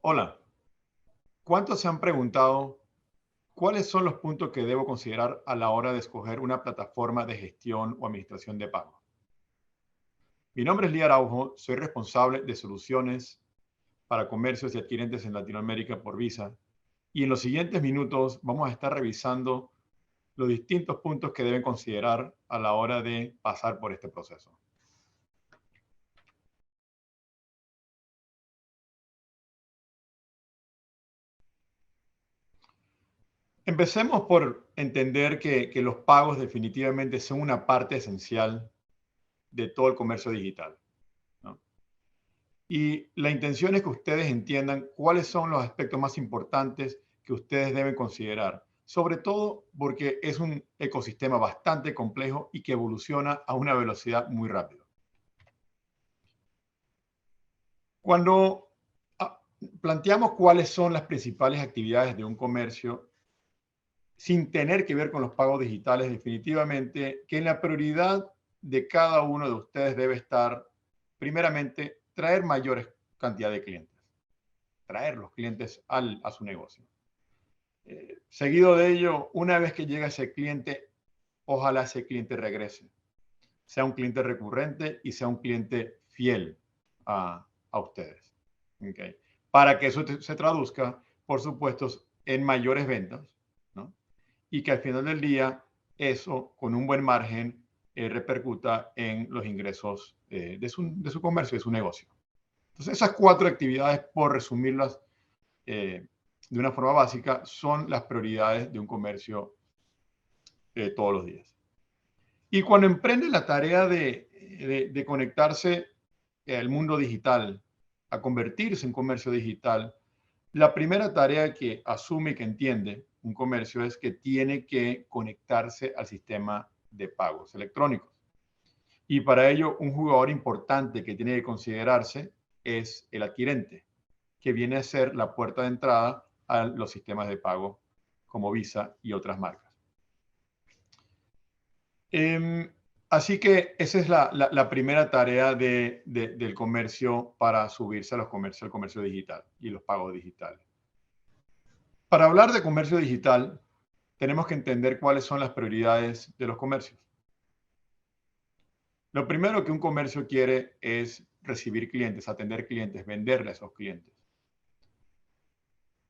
Hola, ¿cuántos se han preguntado cuáles son los puntos que debo considerar a la hora de escoger una plataforma de gestión o administración de pago? Mi nombre es Lee Araujo, soy responsable de soluciones para comercios y adquirentes en Latinoamérica por Visa y en los siguientes minutos vamos a estar revisando los distintos puntos que deben considerar a la hora de pasar por este proceso. Empecemos por entender que los pagos definitivamente son una parte esencial de todo el comercio digital, ¿no? Y la intención es que ustedes entiendan cuáles son los aspectos más importantes que ustedes deben considerar, sobre todo porque es un ecosistema bastante complejo y que evoluciona a una velocidad muy rápida. Cuando planteamos cuáles son las principales actividades de un comercio, sin tener que ver con los pagos digitales, definitivamente que en la prioridad de cada uno de ustedes debe estar, primeramente, traer mayores cantidad de clientes, traer los clientes a su negocio. Seguido de ello, una vez que llega ese cliente, ojalá ese cliente regrese, sea un cliente recurrente y sea un cliente fiel a ustedes. ¿Okay? Para que eso se traduzca, por supuesto, en mayores ventas, ¿no? Y que al final del día eso, con un buen margen, repercuta en los ingresos de su comercio, de su negocio. Entonces, esas cuatro actividades, por resumirlas de una forma básica, son las prioridades de un comercio todos los días. Y cuando emprende la tarea de conectarse al mundo digital, a convertirse en comercio digital, la primera tarea que asume y que entiende un comercio es que tiene que conectarse al sistema de pagos electrónicos. Y para ello, un jugador importante que tiene que considerarse es el adquirente, que viene a ser la puerta de entrada a los sistemas de pago como Visa y otras marcas. Así que esa es la primera tarea del comercio para subirse a al comercio digital y los pagos digitales. Para hablar de comercio digital, tenemos que entender cuáles son las prioridades de los comercios. Lo primero que un comercio quiere es recibir clientes, atender clientes, venderle a esos clientes.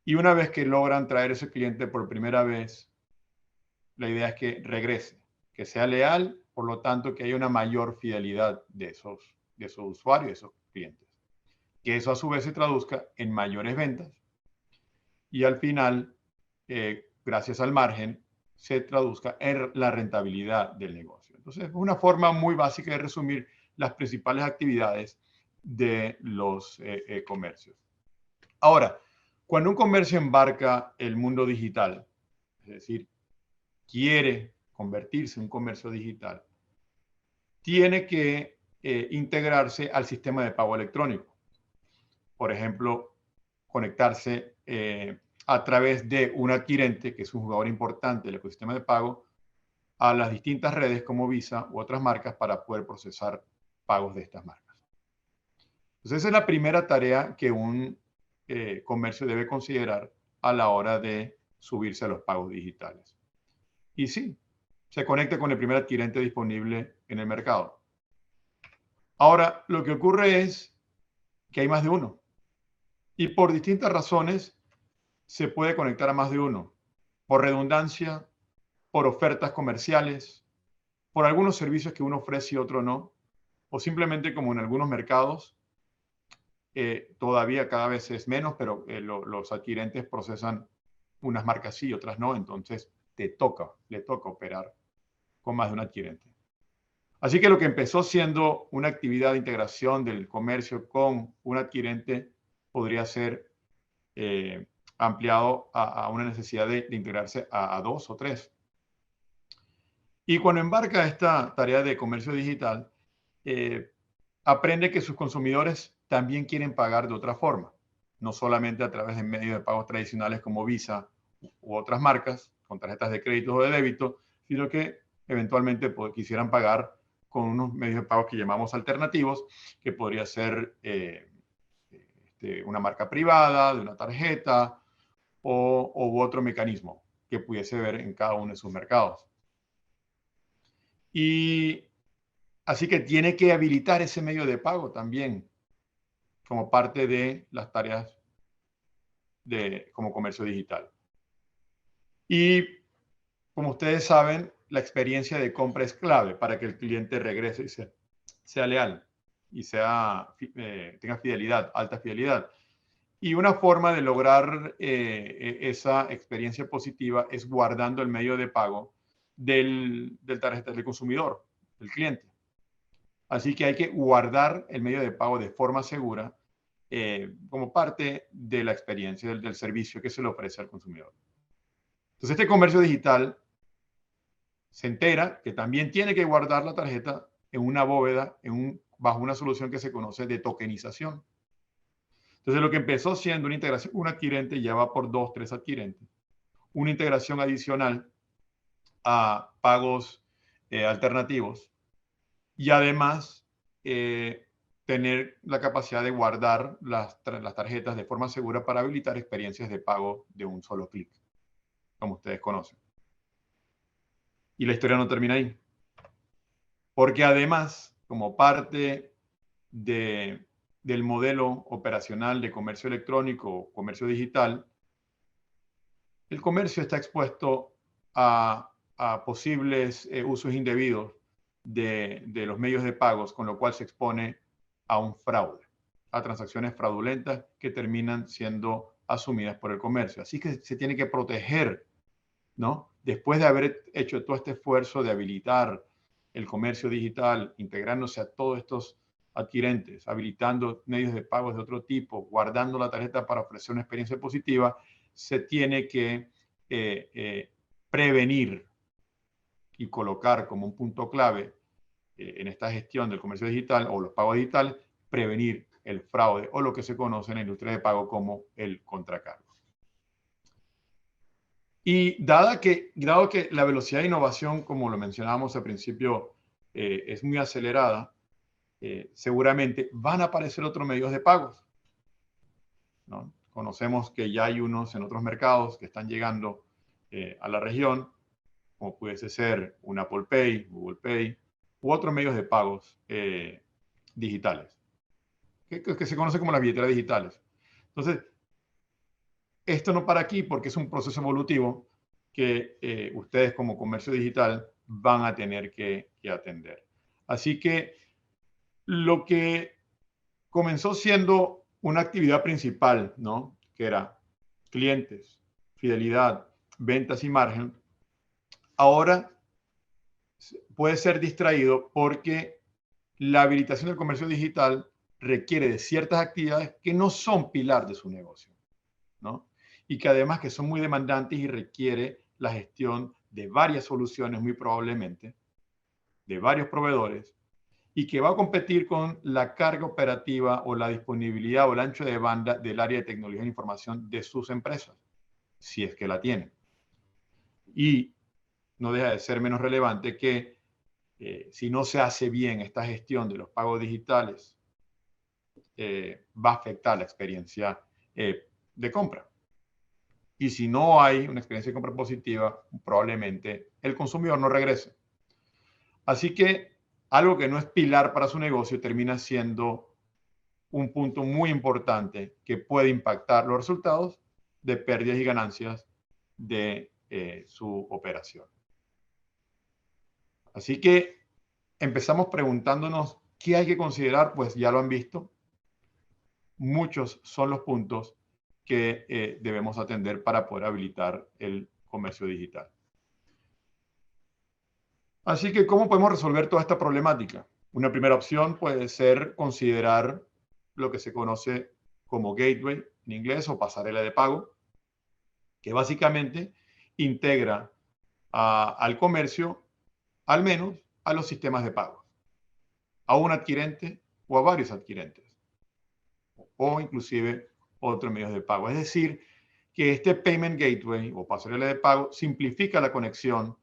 Y una vez que logran traer ese cliente por primera vez, la idea es que regrese, que sea leal, por lo tanto, que haya una mayor fidelidad de esos usuarios, de esos clientes. Que eso a su vez se traduzca en mayores ventas y al final, gracias al margen, se traduzca en la rentabilidad del negocio. Entonces, es una forma muy básica de resumir las principales actividades de los comercios. Ahora, cuando un comercio embarca el mundo digital, es decir, quiere convertirse en un comercio digital, tiene que integrarse al sistema de pago electrónico. Por ejemplo, conectarse a través de un adquirente, que es un jugador importante del ecosistema de pago, a las distintas redes como Visa u otras marcas para poder procesar pagos de estas marcas. Entonces, esa es la primera tarea que un comercio debe considerar a la hora de subirse a los pagos digitales. Y sí, se conecta con el primer adquirente disponible en el mercado. Ahora, lo que ocurre es que hay más de uno. Y por distintas razones se puede conectar a más de uno. Por redundancia, por ofertas comerciales, por algunos servicios que uno ofrece y otro no, o simplemente como en algunos mercados, todavía cada vez es menos, pero los adquirentes procesan unas marcas sí y otras no, entonces le toca operar con más de un adquirente. Así que lo que empezó siendo una actividad de integración del comercio con un adquirente podría ser ampliado a una necesidad de integrarse a dos o tres. Y cuando embarca esta tarea de comercio digital, eh, aprende que sus consumidores también quieren pagar de otra forma, no solamente a través de medios de pagos tradicionales como Visa u otras marcas, con tarjetas de crédito o de débito, sino que eventualmente quisieran pagar con unos medios de pago que llamamos alternativos, que podría ser de una marca privada, de una tarjeta u otro mecanismo que pudiese ver en cada uno de sus mercados. Y así que tiene que habilitar ese medio de pago también como parte de las tareas como comercio digital. Y como ustedes saben, la experiencia de compra es clave para que el cliente regrese y sea leal y tenga fidelidad, alta fidelidad. Y una forma de lograr esa experiencia positiva es guardando el medio de pago del tarjeta del consumidor, del cliente. Así que hay que guardar el medio de pago de forma segura como parte de la experiencia del servicio que se le ofrece al consumidor. Entonces, este comercio digital se entera que también tiene que guardar la tarjeta en una bóveda, bajo una solución que se conoce de tokenización. Entonces, lo que empezó siendo una integración, un adquirente ya va por 2, 3 adquirentes. Una integración adicional a pagos alternativos y además tener la capacidad de guardar las tarjetas de forma segura para habilitar experiencias de pago de un solo clic, como ustedes conocen. Y la historia no termina ahí. Porque además, como parte del modelo operacional de comercio electrónico o comercio digital, el comercio está expuesto a posibles usos indebidos de los medios de pagos, con lo cual se expone a un fraude, a transacciones fraudulentas que terminan siendo asumidas por el comercio. Así que se tiene que proteger, ¿no? Después de haber hecho todo este esfuerzo de habilitar el comercio digital, integrándose a todos estos adquirentes, habilitando medios de pagos de otro tipo, guardando la tarjeta para ofrecer una experiencia positiva, se tiene que prevenir y colocar como un punto clave en esta gestión del comercio digital o los pagos digitales, prevenir el fraude o lo que se conoce en la industria de pago como el contracargo. Y dado que la velocidad de innovación, como lo mencionábamos al principio, es muy acelerada, seguramente van a aparecer otros medios de pagos, ¿no? Conocemos que ya hay unos en otros mercados que están llegando a la región, como pudiese ser un Apple Pay, Google Pay, u otros medios de pagos digitales, que se conocen como las billeteras digitales. Entonces, esto no para aquí porque es un proceso evolutivo que ustedes como comercio digital van a tener que atender. Así que lo que comenzó siendo una actividad principal, ¿no? Que era clientes, fidelidad, ventas y margen, ahora puede ser distraído porque la habilitación del comercio digital requiere de ciertas actividades que no son pilar de su negocio, ¿no? Y que además que son muy demandantes y requiere la gestión de varias soluciones, muy probablemente, de varios proveedores, y que va a competir con la carga operativa o la disponibilidad o el ancho de banda del área de tecnología de información de sus empresas, si es que la tienen. Y no deja de ser menos relevante que si no se hace bien esta gestión de los pagos digitales, va a afectar la experiencia de compra. Y si no hay una experiencia de compra positiva, probablemente el consumidor no regrese. Así que algo que no es pilar para su negocio termina siendo un punto muy importante que puede impactar los resultados de pérdidas y ganancias de su operación. Así que empezamos preguntándonos qué hay que considerar, pues ya lo han visto. Muchos son los puntos que debemos atender para poder habilitar el comercio digital. Así que, ¿cómo podemos resolver toda esta problemática? Una primera opción puede ser considerar lo que se conoce como gateway en inglés o pasarela de pago, que básicamente integra al comercio, al menos a los sistemas de pago, a un adquirente o a varios adquirentes, o inclusive otros medios de pago. Es decir, que este Payment Gateway o pasarela de pago simplifica la conexión,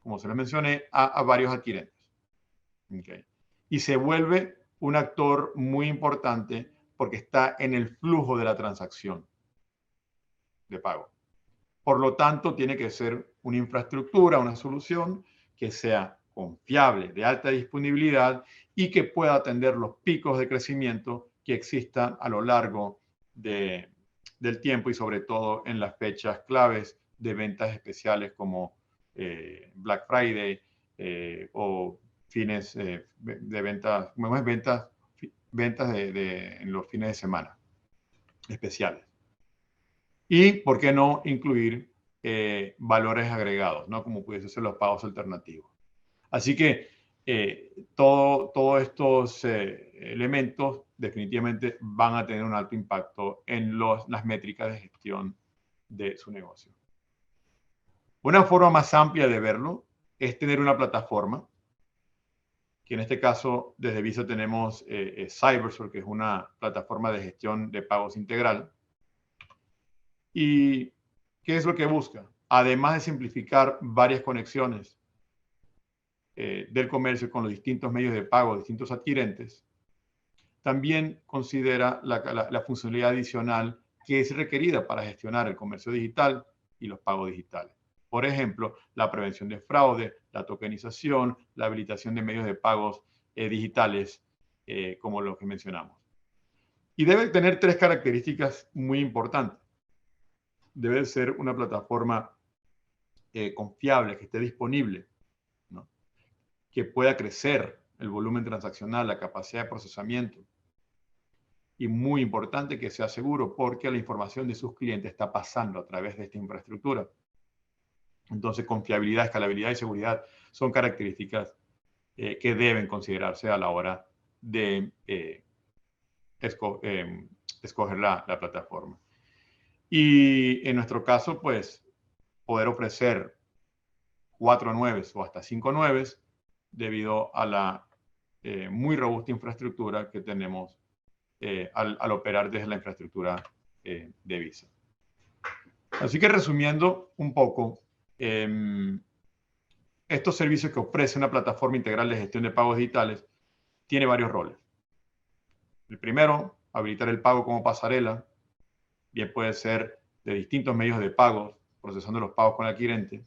como se lo mencioné, a varios adquirentes. Okay. Y se vuelve un actor muy importante porque está en el flujo de la transacción de pago. Por lo tanto, tiene que ser una infraestructura, una solución que sea confiable, de alta disponibilidad y que pueda atender los picos de crecimiento que existan a lo largo del tiempo y sobre todo en las fechas claves de ventas especiales como Black Friday o fines de ventas, ventas en los fines de semana especiales. Y, ¿por qué no incluir valores agregados, ¿no? Como pudiese ser los pagos alternativos? Así que todos estos elementos definitivamente van a tener un alto impacto en las métricas de gestión de su negocio. Una forma más amplia de verlo es tener una plataforma, que en este caso desde Visa tenemos Cybersource, que es una plataforma de gestión de pagos integral. ¿Y qué es lo que busca? Además de simplificar varias conexiones del comercio con los distintos medios de pago, distintos adquirentes, también considera la funcionalidad adicional que es requerida para gestionar el comercio digital y los pagos digitales. Por ejemplo, la prevención de fraude, la tokenización, la habilitación de medios de pagos digitales, como lo que mencionamos. Y debe tener tres características muy importantes. Debe ser una plataforma confiable, que esté disponible, ¿no? Que pueda crecer el volumen transaccional, la capacidad de procesamiento. Y muy importante que sea seguro porque la información de sus clientes está pasando a través de esta infraestructura. Entonces, confiabilidad, escalabilidad y seguridad son características que deben considerarse a la hora de escoger la plataforma. Y en nuestro caso, pues, poder ofrecer 4 nueves o hasta 5 nueves debido a la muy robusta infraestructura que tenemos al operar desde la infraestructura de Visa. Así que resumiendo un poco, estos servicios que ofrece una plataforma integral de gestión de pagos digitales tiene varios roles. El primero, habilitar el pago como pasarela. Bien puede ser de distintos medios de pago, procesando los pagos con el adquirente.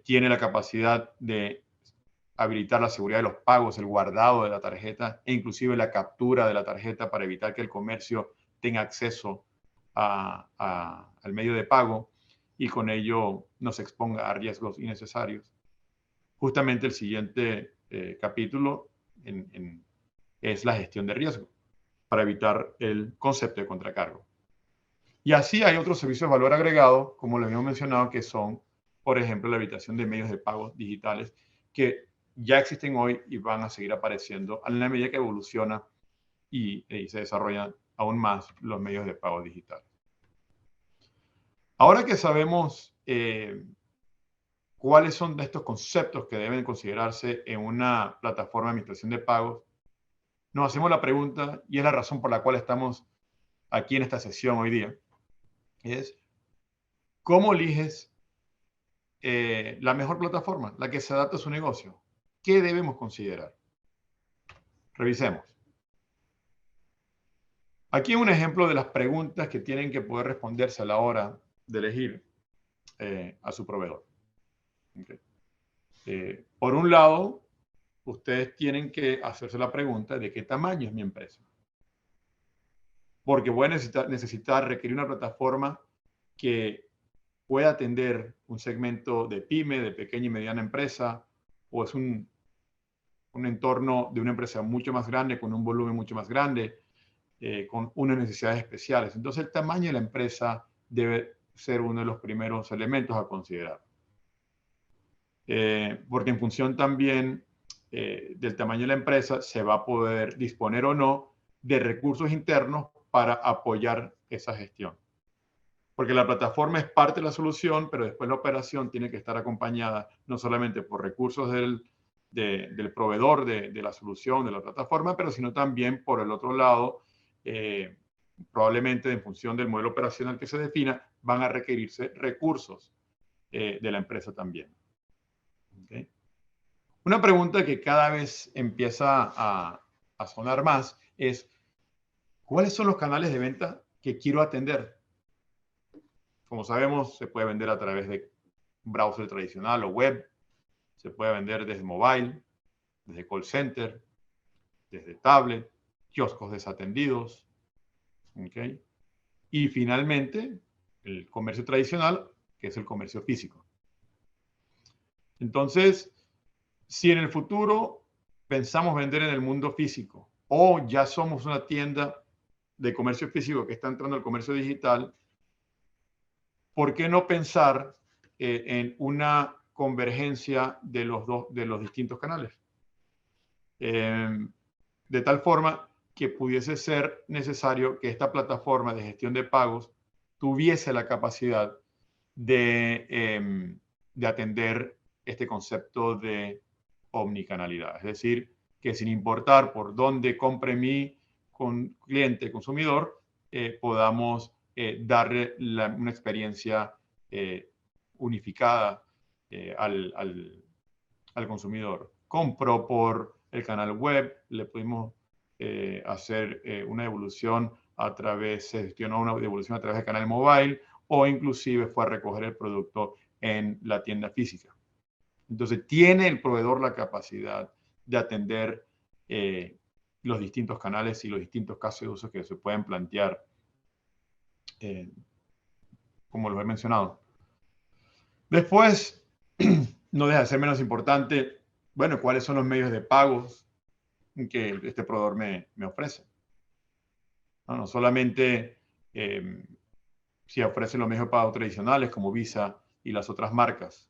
Tiene la capacidad de habilitar la seguridad de los pagos, el guardado de la tarjeta e inclusive la captura de la tarjeta para evitar que el comercio tenga acceso al medio de pago y con ello no se exponga a riesgos innecesarios. Justamente el siguiente capítulo es la gestión de riesgo para evitar el concepto de contracargo. Y así hay otros servicios de valor agregado, como lo habíamos mencionado, que son, por ejemplo, la habilitación de medios de pago digitales que ya existen hoy y van a seguir apareciendo a la medida que evoluciona y se desarrollan aún más los medios de pago digitales. Ahora que sabemos cuáles son de estos conceptos que deben considerarse en una plataforma de administración de pagos, nos hacemos la pregunta, y es la razón por la cual estamos aquí en esta sesión hoy día, es ¿cómo eliges la mejor plataforma, la que se adapta a su negocio? ¿Qué debemos considerar? Revisemos. Aquí un ejemplo de las preguntas que tienen que poder responderse a la hora de elegir a su proveedor. Okay. Por un lado, ustedes tienen que hacerse la pregunta de qué tamaño es mi empresa. Porque voy a necesitar requerir una plataforma que pueda atender un segmento de pyme, de pequeña y mediana empresa, o es un entorno de una empresa mucho más grande, con un volumen mucho más grande, con unas necesidades especiales. Entonces, el tamaño de la empresa debe ser uno de los primeros elementos a considerar. Porque en función también del tamaño de la empresa, se va a poder disponer o no de recursos internos para apoyar esa gestión. Porque la plataforma es parte de la solución, pero después la operación tiene que estar acompañada no solamente por recursos del proveedor de la solución, de la plataforma, pero sino también por el otro lado, probablemente en función del modelo operacional que se defina, van a requerirse recursos de la empresa también. ¿Okay? Una pregunta que cada vez empieza a sonar más es ¿Cuáles son los canales de venta que quiero atender? Como sabemos, se puede vender a través de un browser tradicional o web, se puede vender desde mobile, desde call center, desde tablet, kioscos desatendidos, ¿okay? Y finalmente, el comercio tradicional, que es el comercio físico. Entonces, si en el futuro pensamos vender en el mundo físico o ya somos una tienda de comercio físico que está entrando al comercio digital, ¿por qué no pensar en una convergencia de los distintos canales? De tal forma que pudiese ser necesario que esta plataforma de gestión de pagos tuviese la capacidad de atender este concepto de omnicanalidad. Es decir, que sin importar por dónde compre mi cliente, consumidor, podamos darle una experiencia unificada al consumidor. Compró por el canal web, le pudimos hacer una devolución se gestionó una devolución a través del canal mobile, o inclusive fue a recoger el producto en la tienda física. Entonces, tiene el proveedor la capacidad de atender los distintos canales y los distintos casos de uso que se pueden plantear, como lo he mencionado. Después, no deja de ser menos importante, bueno, cuáles son los medios de pagos que este proveedor me ofrece. No solamente si ofrece los medios de pago tradicionales como Visa y las otras marcas,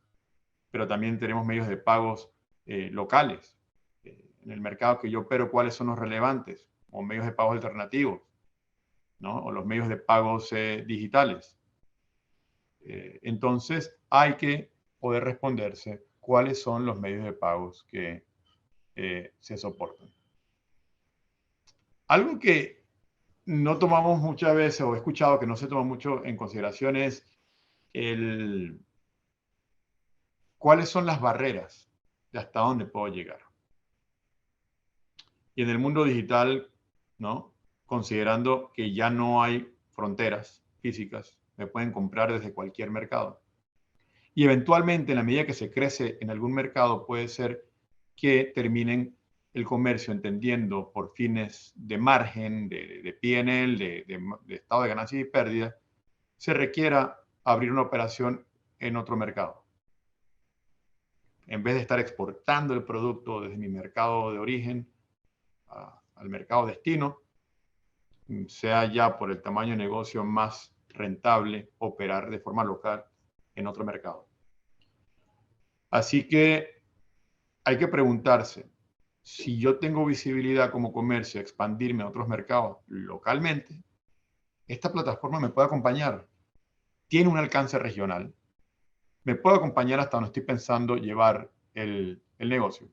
pero también tenemos medios de pagos locales. En el mercado que yo opero, ¿cuáles son los relevantes? O medios de pagos alternativos, ¿no? O los medios de pagos digitales. Entonces, hay que poder responderse cuáles son los medios de pagos que se soportan. Algo que no tomamos muchas veces, o he escuchado que no se toma mucho en consideración, es cuáles son las barreras de hasta dónde puedo llegar. Y en el mundo digital, ¿no? Considerando que ya no hay fronteras físicas, me pueden comprar desde cualquier mercado. Y eventualmente, en la medida que se crece en algún mercado, puede ser que terminen el comercio entendiendo por fines de margen, de P&L, de estado de ganancias y pérdidas, se requiera abrir una operación en otro mercado. En vez de estar exportando el producto desde mi mercado de origen al mercado destino, sea ya por el tamaño de negocio más rentable operar de forma local en otro mercado. Así que hay que preguntarse, si yo tengo visibilidad como comercio, expandirme a otros mercados localmente, esta plataforma me puede acompañar. Tiene un alcance regional. Me puede acompañar hasta donde estoy pensando llevar el negocio.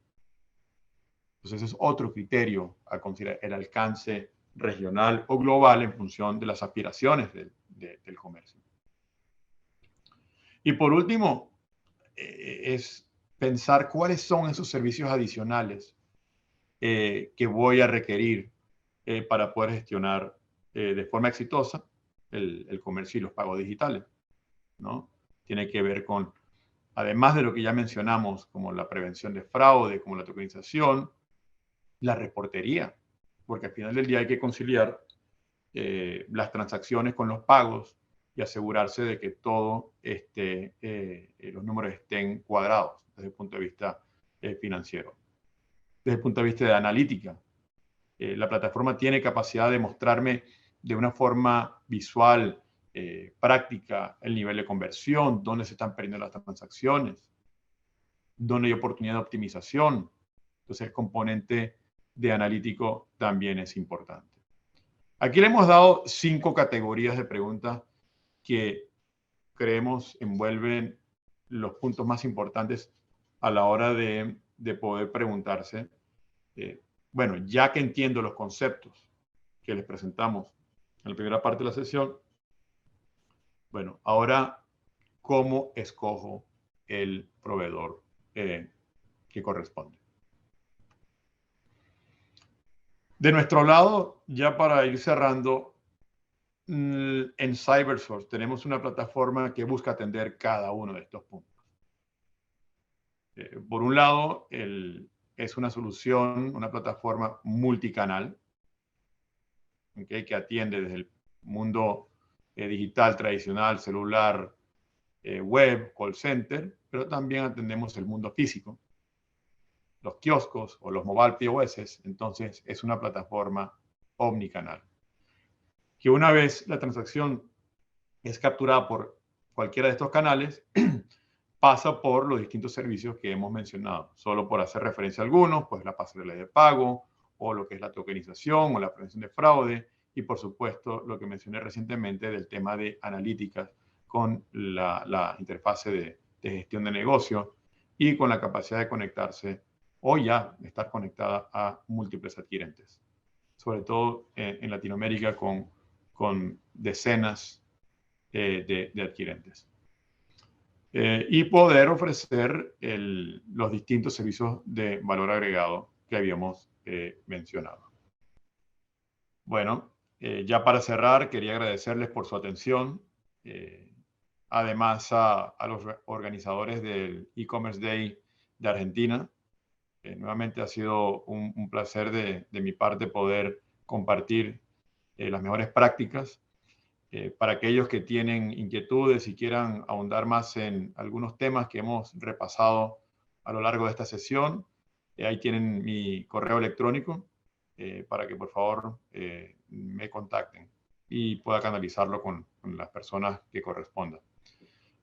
Entonces, ese es otro criterio a considerar, el alcance regional o global en función de las aspiraciones del comercio. Y por último, es pensar cuáles son esos servicios adicionales que voy a requerir para poder gestionar de forma exitosa el comercio y los pagos digitales, ¿no? Tiene que ver con, además de lo que ya mencionamos, como la prevención de fraude, como la tokenización, la reportería, porque al final del día hay que conciliar las transacciones con los pagos y asegurarse de que todo los números estén cuadrados desde el punto de vista financiero. Desde el punto de vista de analítica, la plataforma tiene capacidad de mostrarme de una forma visual, práctica, el nivel de conversión, dónde se están perdiendo las transacciones, dónde hay oportunidad de optimización. Entonces, el componente de analítico también es importante. Aquí le hemos dado 5 categorías de preguntas que creemos envuelven los puntos más importantes a la hora de poder preguntarse. Bueno, ya que entiendo los conceptos que les presentamos en la primera parte de la sesión, bueno, ahora, ¿cómo escojo el proveedor que corresponde? De nuestro lado, ya para ir cerrando, en CyberSource tenemos una plataforma que busca atender cada uno de estos puntos. Por un lado, es una solución, una plataforma multicanal, ¿okay? Que atiende desde el mundo digital tradicional, celular, web, call center, pero también atendemos el mundo físico, los kioscos o los mobile POS. Entonces, es una plataforma omnicanal. Que una vez la transacción es capturada por cualquiera de estos canales, pasa por los distintos servicios que hemos mencionado. Solo por hacer referencia a algunos, pues la pasarela de pago, o lo que es la tokenización, o la prevención de fraude, y por supuesto lo que mencioné recientemente del tema de analíticas con la interfase de gestión de negocio y con la capacidad de conectarse o ya estar conectada a múltiples adquirentes, sobre todo en Latinoamérica con decenas de adquirentes. Y poder ofrecer los distintos servicios de valor agregado que habíamos mencionado. Bueno, ya para cerrar, quería agradecerles por su atención. Además, a los organizadores del e-commerce day de Argentina. Nuevamente ha sido un placer de mi parte poder compartir las mejores prácticas. Para aquellos que tienen inquietudes y quieran ahondar más en algunos temas que hemos repasado a lo largo de esta sesión, ahí tienen mi correo electrónico para que por favor me contacten y pueda canalizarlo con las personas que correspondan.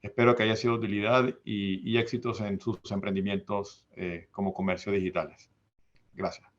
Espero que haya sido de utilidad y éxitos en sus emprendimientos como comercio digitales. Gracias.